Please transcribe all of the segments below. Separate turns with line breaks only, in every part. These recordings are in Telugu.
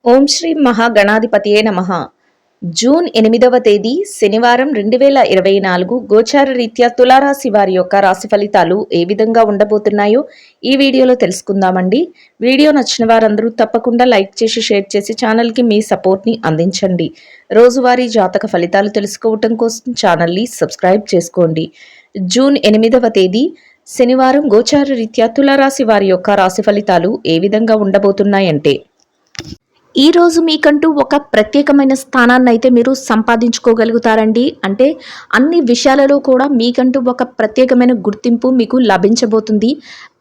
ఓం శ్రీ మహాగణాధిపతియే నమః. జూన్ 8వ తేదీ శనివారం 2024 గోచార రీత్యా తులారాశి వారి యొక్క రాశి ఫలితాలు ఏ విధంగా ఉండబోతున్నాయో ఈ వీడియోలో తెలుసుకుందామండి. వీడియో నచ్చిన వారందరూ తప్పకుండా లైక్ చేసి షేర్ చేసి ఛానల్కి మీ సపోర్ట్ని అందించండి. రోజువారీ జాతక ఫలితాలు తెలుసుకోవటం కోసం ఛానల్ని సబ్స్క్రైబ్ చేసుకోండి. జూన్ 8వ తేదీ శనివారం గోచార రీత్యా తులారాశి వారి యొక్క రాశి ఫలితాలు ఏ విధంగా ఉండబోతున్నాయంటే, ఈ రోజు మీకంటూ ఒక ప్రత్యేకమైన స్థానాన్ని అయితే మీరు సంపాదించుకోగలుగుతారండి. అంటే అన్ని విషయాలలో కూడా మీకంటూ ఒక ప్రత్యేకమైన గుర్తింపు మీకు లభించబోతుంది.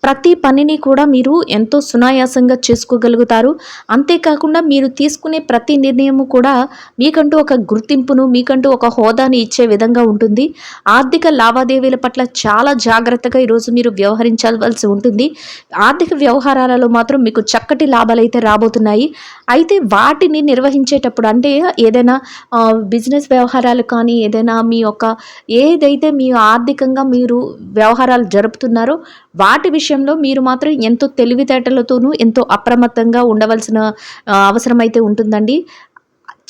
ప్రతి పనిని కూడా మీరు ఎంతో సునాయాసంగా చేసుకోగలుగుతారు. అంతేకాకుండా మీరు తీసుకునే ప్రతి నిర్ణయము కూడా మీకంటూ ఒక గుర్తింపును, మీకంటూ ఒక హోదాని ఇచ్చే విధంగా ఉంటుంది. ఆర్థిక లావాదేవీల పట్ల చాలా జాగ్రత్తగా ఈరోజు మీరు వ్యవహరించవలసి ఉంటుంది. ఆర్థిక వ్యవహారాలలో మాత్రం మీకు చక్కటి లాభాలు అయితే రాబోతున్నాయి. అయితే వాటిని నిర్వహించేటప్పుడు అంటే ఏదైనా బిజినెస్ వ్యవహారాలు కానీ, ఏదైనా మీ యొక్క ఏదైతే మీ ఆర్థికంగా మీరు వ్యవహారాలు జరుపుతున్నారో వాటి విషయంలో మీరు మాత్రం ఎంతో తెలివితేటలతోనూ ఎంతో అప్రమత్తంగా ఉండవలసిన అవసరం అయితే ఉంటుందండి.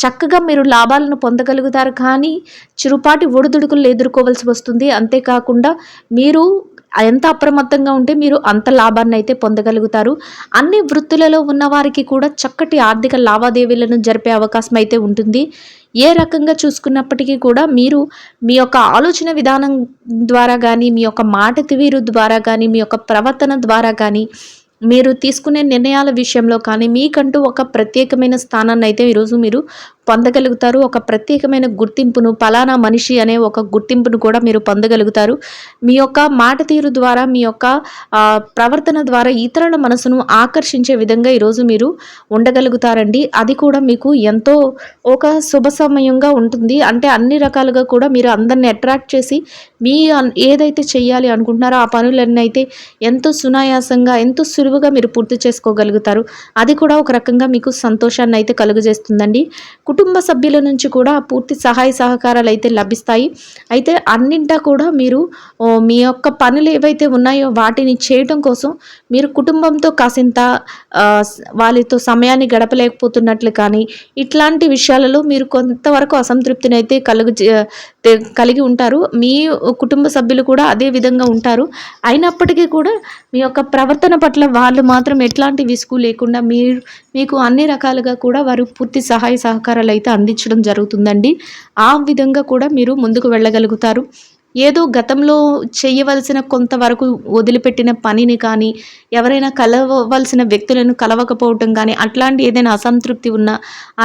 చక్కగా మీరు లాభాలను పొందగలుగుతారు, కానీ చిరుపాటి ఒడిదుడుకులు ఎదుర్కోవాల్సి వస్తుంది. అంతేకాకుండా మీరు ఎంత అప్రమత్తంగా ఉంటే మీరు అంత లాభాన్ని అయితే పొందగలుగుతారు. అన్ని వృత్తులలో ఉన్న వారికి కూడా చక్కటి ఆర్థిక లావాదేవీలను జరిపే అవకాశం అయితే ఉంటుంది. ఏ రకంగా చూసుకున్నప్పటికీ కూడా మీరు మీ యొక్క ఆలోచన విధానం ద్వారా కానీ, మీ యొక్క మాట తీరు ద్వారా కానీ, మీ యొక్క ప్రవర్తన ద్వారా కానీ, మీరు తీసుకునే నిర్ణయాల విషయంలో కానీ మీకంటూ ఒక ప్రత్యేకమైన స్థానాన్ని అయితే ఈరోజు మీరు పొందగలుగుతారు. ఒక ప్రత్యేకమైన గుర్తింపును, పలానా మనిషి అనే ఒక గుర్తింపును కూడా మీరు పొందగలుగుతారు. మీ యొక్క మాట తీరు ద్వారా, మీ యొక్క ప్రవర్తన ద్వారా ఇతరుల మనసును ఆకర్షించే విధంగా ఈరోజు మీరు ఉండగలుగుతారండి. అది కూడా మీకు ఎంతో ఒక శుభ సమయంగా ఉంటుంది. అంటే అన్ని రకాలుగా కూడా మీరు అందరిని అట్రాక్ట్ చేసి మీ ఏదైతే చెయ్యాలి అనుకుంటున్నారో ఆ పనులన్నీ అయితే ఎంతో సునాయాసంగా, ఎంతో సులువుగా మీరు పూర్తి చేసుకోగలుగుతారు. అది కూడా ఒక రకంగా మీకు సంతోషాన్ని అయితే కలుగజేస్తుందండి. కుటుంబ సభ్యుల నుంచి కూడా పూర్తి సహాయ సహకారాలు అయితే లభిస్తాయి. అయితే అన్నింటా కూడా మీరు మీ యొక్క పనులు ఏవైతే ఉన్నాయో వాటిని చేయడం కోసం మీరు కుటుంబంతో కాసింత వాళ్ళతో సమయాన్ని గడపలేకపోతున్నట్లు కానీ, ఇట్లాంటి విషయాలలో మీరు కొంతవరకు అసంతృప్తిని అయితే కలిగి ఉంటారు. మీ కుటుంబ సభ్యులు కూడా అదే విధంగా ఉంటారు. అయినప్పటికీ కూడా మీ యొక్క ప్రవర్తన పట్ల వాళ్ళు మాత్రం ఎట్లాంటి విసుగు లేకుండా మీకు అన్ని రకాలుగా కూడా వారు పూర్తి సహాయ సహకారాలు అయితే అందించడం జరుగుతుందండి. ఆ విధంగా కూడా మీరు ముందుకు వెళ్ళగలుగుతారు. ఏదో గతంలో చేయవలసిన కొంతవరకు వదిలిపెట్టిన పనిని కానీ, ఎవరైనా కలవవలసిన వ్యక్తులను కలవకపోవటం కానీ, అట్లాంటి ఏదైనా అసంతృప్తి ఉన్నా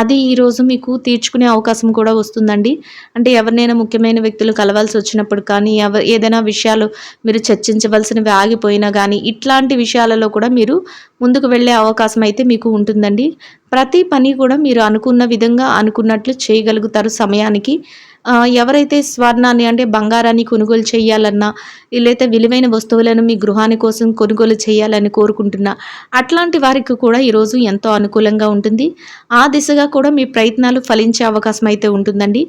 అది ఈరోజు మీకు తీర్చుకునే అవకాశం కూడా వస్తుందండి. అంటే ఎవరినైనా ముఖ్యమైన వ్యక్తులు కలవాల్సి వచ్చినప్పుడు కానీ, ఏదైనా విషయాలు మీరు చర్చించవలసినవి ఆగిపోయినా కానీ, ఇట్లాంటి విషయాలలో కూడా మీరు ముందుకు వెళ్ళే అవకాశం అయితే మీకు ఉంటుందండి. ప్రతి పని కూడా మీరు అనుకున్న విధంగా అనుకున్నట్లు చేయగలుగుతారు సమయానికి. ఎవరైతే స్వర్ణాన్ని అంటే బంగారాన్ని కొనుగోలు చేయాలన్నా, లేకపోతే విలువైన వస్తువులను మీ గృహాని కోసం కొనుగోలు చేయాలని కోరుకుంటున్నా అట్లాంటి వారికి కూడా ఈరోజు ఎంతో అనుకూలంగా ఉంటుంది. ఆ దిశగా కూడా మీ ప్రయత్నాలు ఫలించే అవకాశం అయితే ఉంటుందండి.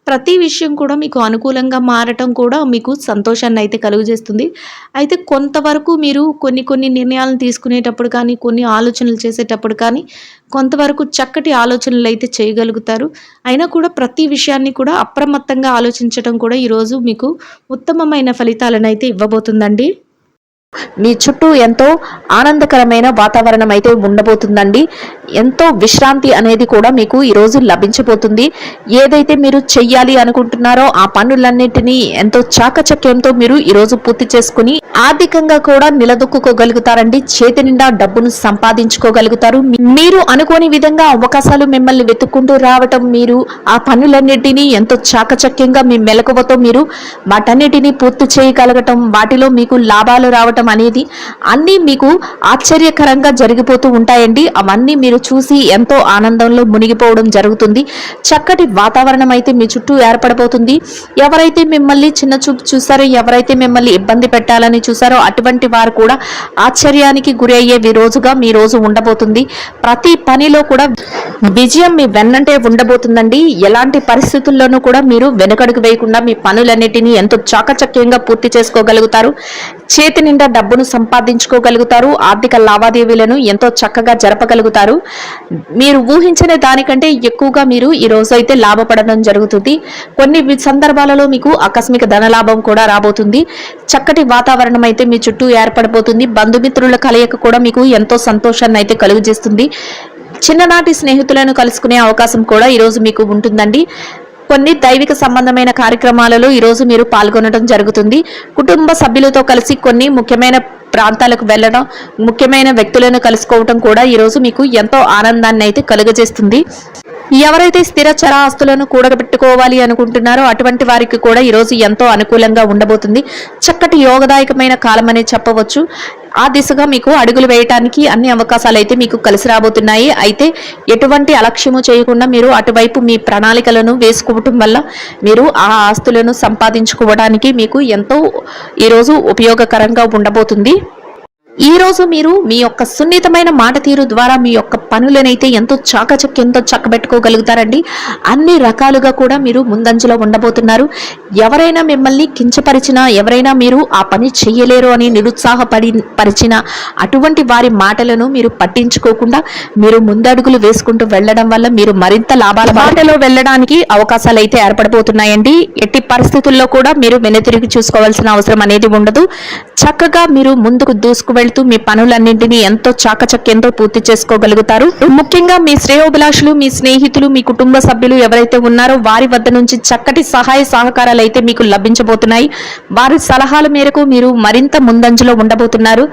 ప్రతి విషయం కూడా మీకు అనుకూలంగా మారటం కూడా మీకు సంతోషాన్ని అయితే కలుగజేస్తుంది. అయితే కొంతవరకు మీరు కొన్ని నిర్ణయాలను తీసుకునేటప్పుడు కానీ, కొన్ని ఆలోచనలు చేసేటప్పుడు కానీ కొంతవరకు చక్కటి ఆలోచనలు అయితే చేయగలుగుతారు. అయినా కూడా ప్రతి విషయాన్ని కూడా అప్రమత్తంగా ఆలోచించడం కూడా ఈరోజు మీకు ఉత్తమమైన ఫలితాలను అయితే ఇవ్వబోతుందండి. మీ చుట్టూ ఎంతో ఆనందకరమైన వాతావరణం అయితే ఉండబోతుందండి. ఎంతో విశ్రాంతి అనేది కూడా మీకు ఈరోజు లభించబోతుంది. ఏదైతే మీరు చెయ్యాలి అనుకుంటున్నారో ఆ పనులన్నిటినీ ఎంతో చాకచక్యంతో మీరు ఈరోజు పూర్తి చేసుకుని ఆర్థికంగా కూడా నిలదొక్కుకోగలుగుతారండి. చేతి నిండా డబ్బును సంపాదించుకోగలుగుతారు. మీరు అనుకోని విధంగా అవకాశాలు మిమ్మల్ని వెతుక్కుంటూ రావటం, మీరు ఆ పనులన్నిటినీ ఎంతో చాకచక్యంగా మీ మెలకువతో మీరు వాటన్నిటినీ పూర్తి చేయగలగటం, వాటిలో మీకు లాభాలు రావటం అనేది అన్నీ మీకు ఆశ్చర్యకరంగా జరిగిపోతూ ఉంటాయండి. అవన్నీ మీరు చూసి ఎంతో ఆనందంలో మునిగిపోవడం జరుగుతుంది. చక్కటి వాతావరణం అయితే మీ చుట్టూ ఏర్పడబోతుంది. ఎవరైతే మిమ్మల్ని చిన్న చూపు చూసారో, ఎవరైతే మిమ్మల్ని ఇబ్బంది పెట్టాలని చూసారో అటువంటి వారు కూడా ఆశ్చర్యానికి గురి అయ్యే రోజుగా మీ రోజు ఉండబోతుంది. ప్రతి పనిలో కూడా విజయం మీ వెన్నంటే ఉండబోతుందండి. ఎలాంటి పరిస్థితుల్లోనూ కూడా మీరు వెనుకడుగు వేయకుండా మీ పనులన్నిటినీ ఎంతో చాకచక్యంగా పూర్తి చేసుకోగలుగుతారు. చేతి నిండా డబ్బును సంపాదించుకోగలుగుతారు. ఆర్థిక లావాదేవీలను ఎంతో చక్కగా జరపగలుగుతారు. మీరు ఊహించిన దానికంటే ఎక్కువగా మీరు ఈ రోజు అయితే లాభపడడం జరుగుతుంది. కొన్ని సందర్భాలలో మీకు ఆకస్మిక ధనలాభం కూడా రాబోతుంది. చక్కటి వాతావరణం అయితే మీ చుట్టూ ఏర్పడబోతుంది. బంధుమిత్రుల కలయిక కూడా మీకు ఎంతో సంతోషాన్ని అయితే కలుగజేస్తుంది. చిన్ననాటి స్నేహితులను కలుసుకునే అవకాశం కూడా ఈరోజు మీకు ఉంటుందండి. కొన్ని దైవిక సంబంధమైన కార్యక్రమాలలో ఈరోజు మీరు పాల్గొనడం జరుగుతుంది. కుటుంబ సభ్యులతో కలిసి కొన్ని ముఖ్యమైన ప్రాంతాలకు వెళ్ళడం, ముఖ్యమైన వ్యక్తులను కలుసుకోవడం కూడా ఈరోజు మీకు ఎంతో ఆనందాన్ని అయితే కలుగజేస్తుంది. ఎవరైతే స్థిర చర ఆస్తులను కూడబెట్టుకోవాలి అనుకుంటున్నారో అటువంటి వారికి కూడా ఈరోజు ఎంతో అనుకూలంగా ఉండబోతుంది. చక్కటి యోగదాయకమైన కాలం అనే చెప్పవచ్చు. ఆ దిశగా మీకు అడుగులు వేయటానికి అన్ని అవకాశాలు అయితే మీకు కలిసి రాబోతున్నాయి. అయితే ఎటువంటి అలక్ష్యము చేయకుండా మీరు అటువైపు మీ ప్రణాళికలను వేసుకోవటం వల్ల మీరు ఆ ఆస్తులను సంపాదించుకోవడానికి మీకు ఎంతో ఈరోజు ఉపయోగకరంగా ఉండబోతుంది. ఈ రోజు మీరు మీ యొక్క సున్నితమైన మాట తీరు ద్వారా మీ యొక్క పనులనైతే ఎంతో చాకచక్యంతో చక్కబెట్టుకోగలుగుతారండి. అన్ని రకాలుగా కూడా మీరు ముందంజలో ఉండబోతున్నారు. మిమ్మల్ని కించపరిచినా, ఎవరైనా మీరు ఆ పని చెయ్యలేరు అని నిరుత్సాహపరిచిన అటువంటి వారి మాటలను మీరు పట్టించుకోకుండా మీరు ముందడుగులు వేసుకుంటూ వెళ్ళడం వల్ల మీరు మరింత లాభాల బాటలో వెళ్ళడానికి అవకాశాలు అయితే ఏర్పడబోతున్నాయండి. ఎట్టి పరిస్థితుల్లో కూడా మీరు వెనుతిరిగి చూసుకోవాల్సిన అవసరం అనేది ఉండదు. చక్కగా మీరు ముందుకు దూసుకు వెళ్తూ మీ పనులన్నింటినీ ఎంతో చాకచక్యంతో పూర్తి చేసుకోగలుగుతారు. ముఖ్యంగా మీ శ్రేయోభిలాషులు, మీ స్నేహితులు, మీ కుటుంబ సభ్యులు ఎవరైతే ఉన్నారో వారి వద్ద నుంచి చక్కటి సహాయ సహకారాలు అయితే మీకు లభించబోతున్నాయి. వారి సలహాల మేరకు మీరు మరింత ముందంజలో ఉండబోతున్నారు.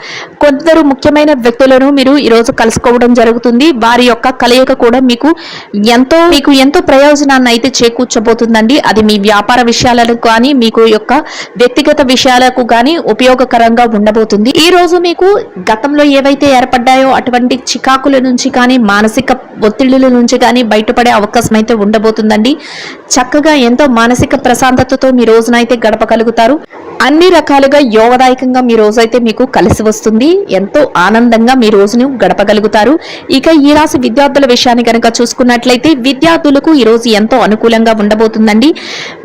కొందరు ముఖ్యమైన వ్యక్తులను మీరు ఈరోజు కలుసుకోవడం జరుగుతుంది. వారి యొక్క కలయిక కూడా మీకు ఎంతో ప్రయోజనాన్ని అయితే చేకూర్చబోతుందండి. అది మీ వ్యాపార విషయాలకు కానీ, మీకు యొక్క వ్యక్తిగత విషయాలకు కానీ ఉపయోగకరంగా ఉండబోతుంది. ఈ రోజు మీకు గతంలో ఏవైతే ఏర్పడ్డాయో అటువంటి చికాకుల నుంచి కానీ, మానసిక ఒత్తిళ్ల నుంచి కానీ బయటపడే అవకాశం అయితే ఉండబోతుందండి. చక్కగా ఎంతో మానసిక ప్రశాంతతతో మీ రోజునైతే గడపగలుగుతారు. అన్ని రకాలుగా యోగదాయకంగా మీ రోజైతే మీకు కలిసి వస్తుంది. ఎంతో ఆనందంగా మీ రోజును గడపగలుగుతారు. ఇక ఈ రాశి విద్యార్థుల విషయాన్ని కనుక చూసుకున్నట్లయితే విద్యార్థులకు ఈ రోజు ఎంతో అనుకూలంగా ఉండబోతుందండి.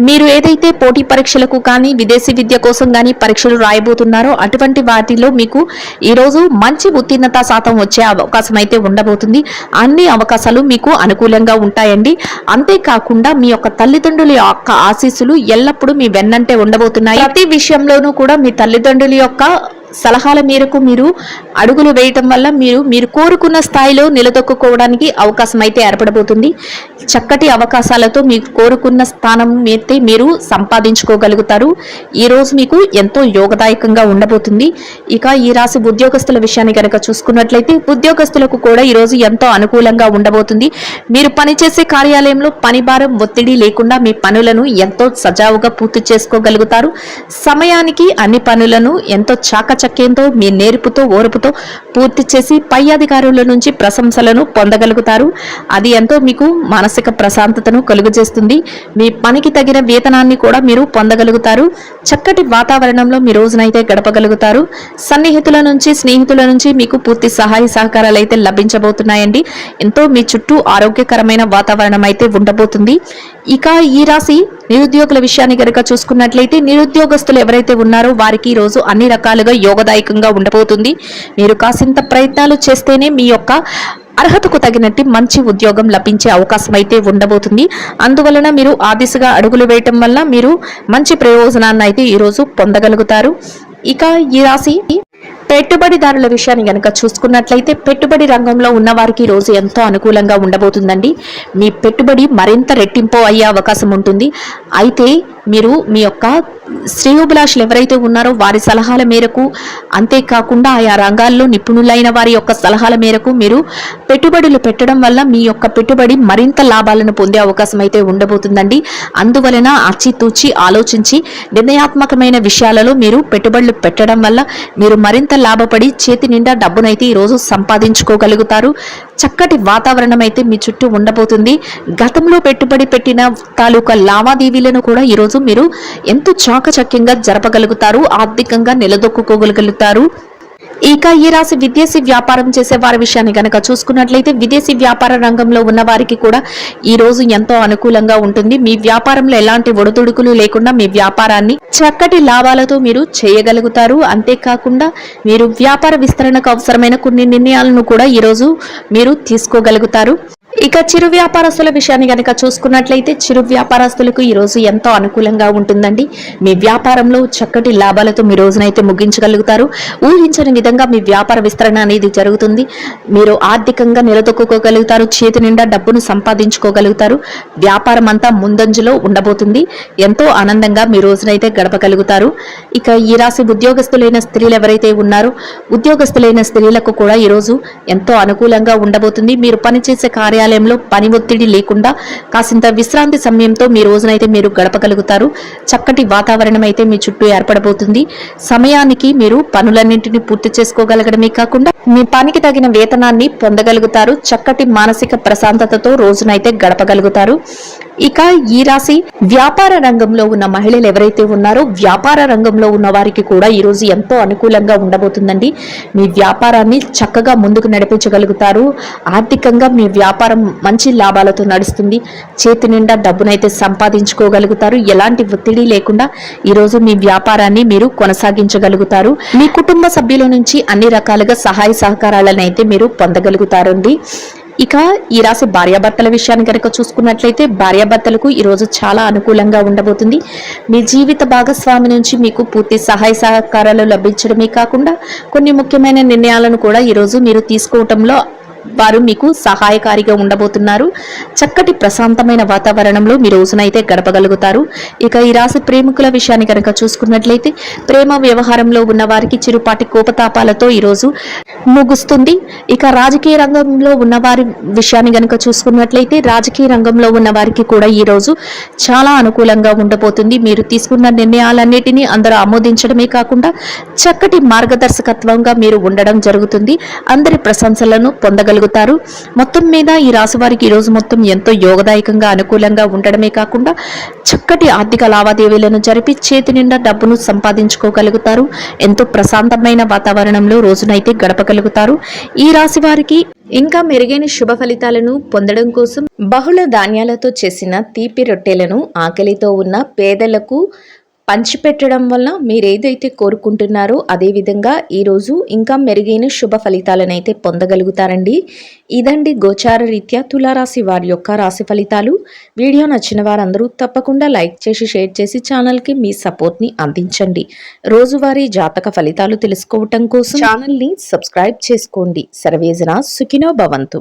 మీరు ఏదైతే పోటీ పరీక్షలకు కానీ, విదేశీ విద్య కోసం కానీ పరీక్షలు రాయబోతున్నారో అటువంటి వాటిలో మీకు ఈ రోజు మంచి ఉత్తీర్ణత శాతం వచ్చే అవకాశం అయితే ఉండబోతుంది. అన్ని అవకాశాలు మీకు అనుకూలంగా ఉంటాయండి. అంతేకాకుండా మీ యొక్క తల్లిదండ్రుల యొక్క ఆశీస్సులు ఎల్లప్పుడూ మీ వెన్నంటే ఉండబోతున్నాయి. ప్రతి విషయంలోనూ కూడా మీ తల్లిదండ్రుల యొక్క సలహాల మేరకు మీరు అడుగులు వేయటం వల్ల మీరు కోరుకున్న స్థాయిలో నిలదొక్కుకోవడానికి అవకాశం అయితే ఏర్పడబోతుంది. చక్కటి అవకాశాలతో మీకు కోరుకున్న స్థానం అయితే మీరు సంపాదించుకోగలుగుతారు. ఈ రోజు మీకు ఎంతో యోగదాయకంగా ఉండబోతుంది. ఇక ఈ రాశి ఉద్యోగస్తుల విషయాన్ని కనుక చూసుకున్నట్లయితే ఉద్యోగస్తులకు కూడా ఈ రోజు ఎంతో అనుకూలంగా ఉండబోతుంది. మీరు పనిచేసే కార్యాలయంలో పని భారం, ఒత్తిడి లేకుండా మీ పనులను ఎంతో సజావుగా పూర్తి చేసుకోగలుగుతారు. సమయానికి అన్ని పనులను ఎంతో చాకచక్యంతో మీ నేర్పుతో, ఓర్పుతో పూర్తి చేసి పై అధికారుల నుంచి ప్రశంసలను పొందగలుగుతారు. అది ఎంతో మీకు మానసిక ప్రశాంతతను కలుగజేస్తుంది. మీ పనికి తగిన వేతనాన్ని కూడా మీరు పొందగలుగుతారు. చక్కటి వాతావరణంలో మీ రోజునైతే గడపగలుగుతారు. సన్నిహితుల నుంచి, స్నేహితుల నుంచి మీకు పూర్తి సహాయ సహకారాలు అయితే లభించబోతున్నాయండి. ఎంతో మీ చుట్టూ ఆరోగ్యకరమైన వాతావరణం అయితే ఉండబోతుంది. ఇక ఈ రాశి నిరుద్యోగుల విషయాన్ని కనుక చూసుకున్నట్లయితే నిరుద్యోగస్తులు ఎవరైతే ఉన్నారో వారికి ఈ రోజు అన్ని రకాలుగా యోగదాయకంగా ఉండబోతుంది. మీరు కాసింత ప్రయత్నాలు చేస్తేనే మీ యొక్క అర్హతకు తగినట్టు మంచి ఉద్యోగం లభించే అవకాశం అయితే ఉండబోతుంది. అందువలన మీరు ఆ దిశగా అడుగులు వేయటం వల్ల మీరు మంచి ప్రయోజనాన్ని అయితే ఈరోజు పొందగలుగుతారు. ఇక ఈ రాశి పెట్టుబడిదారుల విషయాన్ని కనుక చూసుకున్నట్లయితే పెట్టుబడి రంగంలో ఉన్న వారికి ఈ రోజు ఎంతో అనుకూలంగా ఉండబోతుందండి. మీ పెట్టుబడి మరింత రెట్టింపు అయ్యే అవకాశం ఉంటుంది. అయితే మీరు మీ యొక్క శ్రేయోభిలాషులు ఎవరైతే ఉన్నారో వారి సలహాల మేరకు, అంతేకాకుండా ఆయా రంగాల్లో నిపుణులైన వారి యొక్క సలహాల మేరకు మీరు పెట్టుబడులు పెట్టడం వల్ల మీ యొక్క పెట్టుబడి మరింత లాభాలను పొందే అవకాశం అయితే ఉండబోతుందండి. అందువలన ఆచితూచి ఆలోచించి నిర్ణయాత్మకమైన విషయాలలో మీరు పెట్టుబడులు పెట్టడం వల్ల మీరు మరింత లాభపడి చేతి నిండా డబ్బునైతే ఈరోజు సంపాదించుకోగలుగుతారు. చక్కటి వాతావరణం అయితే మీ చుట్టూ ఉండబోతుంది. గతంలో పెట్టుబడి పెట్టిన తాలూకా లావాదేవీలను కూడా ఈరోజు మీరు ఎంతో చాకచక్యంగా జరపగలుగుతారు. ఆర్థికంగా నిలదొక్కుకోగలుగుతారు. ఇక ఈ రాశి విదేశీ వ్యాపారం చేసే వారి విషయాన్ని గనక చూసుకున్నట్లయితే విదేశీ వ్యాపార రంగంలో ఉన్న వారికి కూడా ఈ రోజు ఎంతో అనుకూలంగా ఉంటుంది. మీ వ్యాపారంలో ఎలాంటి ఒడిదుడుకులు లేకుండా మీ వ్యాపారాన్ని చక్కటి లాభాలతో మీరు చేయగలుగుతారు. అంతేకాకుండా మీరు వ్యాపార విస్తరణకు అవసరమైన కొన్ని నిర్ణయాలను కూడా ఈ రోజు మీరు తీసుకోగలుగుతారు. ఇక చిరు వ్యాపారస్తుల విషయాన్ని గనక చూసుకున్నట్లయితే చిరు వ్యాపారస్తులకు ఈ రోజు ఎంతో అనుకూలంగా ఉంటుందండి. మీ వ్యాపారంలో చక్కటి లాభాలతో మీ రోజునైతే ముగించగలుగుతారు. ఊహించని విధంగా మీ వ్యాపార విస్తరణ అనేది జరుగుతుంది. మీరు ఆర్థికంగా నిలదొక్కుకోగలుగుతారు. చేతి నిండా డబ్బును సంపాదించుకోగలుగుతారు. వ్యాపారం అంతా ముందంజలో ఉండబోతుంది. ఎంతో ఆనందంగా మీ రోజునైతే గడపగలుగుతారు. ఇక ఈ రాశి ఉద్యోగస్తులైన స్త్రీలు ఎవరైతే ఉన్నారో ఉద్యోగస్తులైన స్త్రీలకు కూడా ఈ రోజు ఎంతో అనుకూలంగా ఉండబోతుంది. మీరు పనిచేసే కార్యాలయంలో పని ఒత్తిడి లేకుండా కాసింత విశ్రాంతి సమయంతో మీ రోజునైతే మీరు గడపగలుగుతారు. చక్కటి వాతావరణం అయితే మీ చుట్టూ ఏర్పడబోతుంది. సమయానికి మీరు పనులన్నింటినీ పూర్తి చేసుకోగలగడమే కాకుండా మీ పనికి తగిన వేతనాన్ని పొందగలుగుతారు. చక్కటి మానసిక ప్రశాంతతతో రోజునైతే గడపగలుగుతారు. ఇక ఈ రాశి వ్యాపార రంగంలో ఉన్న మహిళలు ఎవరైతే ఉన్నారో వ్యాపార రంగంలో ఉన్న వారికి కూడా ఈ రోజు ఎంతో అనుకూలంగా ఉండబోతుందండి. మీ వ్యాపారాన్ని చక్కగా ముందుకు నడిపించగలుగుతారు. ఆర్థికంగా మీ వ్యాపారం మంచి లాభాలతో నడుస్తుంది. చేతి నిండా డబ్బునైతే సంపాదించుకోగలుగుతారు. ఎలాంటి ఒత్తిడి లేకుండా ఈ రోజు మీ వ్యాపారాన్ని మీరు కొనసాగించగలుగుతారు. మీ కుటుంబ సభ్యుల నుంచి అన్ని రకాలుగా సహాయ సహకారాలను అయితే మీరు పొందగలుగుతారండి. ఇక ఈ రాశి భార్యాభర్తల విషయాన్ని కనుక చూసుకున్నట్లయితే భార్యాభర్తలకు ఈ రోజు చాలా అనుకూలంగా ఉండబోతుంది. మీ జీవిత భాగస్వామి నుంచి మీకు పూర్తి సహాయ సహకారాలు లభించడమే కాకుండా కొన్ని ముఖ్యమైన నిర్ణయాలను కూడా ఈ రోజు మీరు తీసుకోవటంలో వారు మీకు సహాయకారిగా ఉండబోతున్నారు. చక్కటి ప్రశాంతమైన వాతావరణంలో మీ రోజునైతే గడపగలుగుతారు. ఇక ఈ రాశి ప్రేమికుల విషయాన్ని కనుక చూసుకున్నట్లయితే ప్రేమ వ్యవహారంలో ఉన్న వారికి చిరుపాటి కోపతాపాలతో ఈ రోజు ముగుస్తుంది. ఇక రాజకీయ రంగంలో ఉన్న వారి విషయాన్ని కనుక చూసుకున్నట్లయితే రాజకీయ రంగంలో ఉన్న వారికి కూడా ఈ రోజు చాలా అనుకూలంగా ఉండబోతుంది. మీరు తీసుకున్న నిర్ణయాలన్నిటినీ అందరూ ఆమోదించడమే కాకుండా చక్కటి మార్గదర్శకత్వంగా మీరు ఉండడం జరుగుతుంది. అందరి ప్రశంసలను పొందగలుగుతారు. మొత్తం మీద ఈ రాశి వారికి ఈ రోజు మొత్తం ఎంతో యోగదాయకంగా అనుకూలంగా ఉండడమే కాకుండా చక్కటి ఆర్థిక లావాదేవీలను జరిపి చేతి నిండా డబ్బును సంపాదించుకోగలుగుతారు. ఎంతో ప్రశాంతమైన వాతావరణంలో రోజునైతే గడపగలుగుతారు. ఈ రాశి వారికి ఇంకా మెరుగైన శుభ ఫలితాలను పొందడం కోసం బహుళ ధాన్యాలతో చేసిన తీపి రొట్టెలను ఆకలితో ఉన్న పేదలకు పంచిపెట్టడం వల్ల మీరు ఏదైతే కోరుకుంటున్నారో అదేవిధంగా ఈరోజు ఇంకా మెరుగైన శుభ ఫలితాలను అయితే పొందగలుగుతారండి. ఇదండి గోచార రీత్యా తులారాశి వారి యొక్క రాశి ఫలితాలు. వీడియో నచ్చిన వారందరూ తప్పకుండా లైక్ చేసి షేర్ చేసి ఛానల్కి మీ సపోర్ట్ని అందించండి. రోజువారీ జాతక ఫలితాలు తెలుసుకోవటం కోసం ఛానల్ని సబ్స్క్రైబ్ చేసుకోండి. సర్వేజన సుఖినో భవంతు.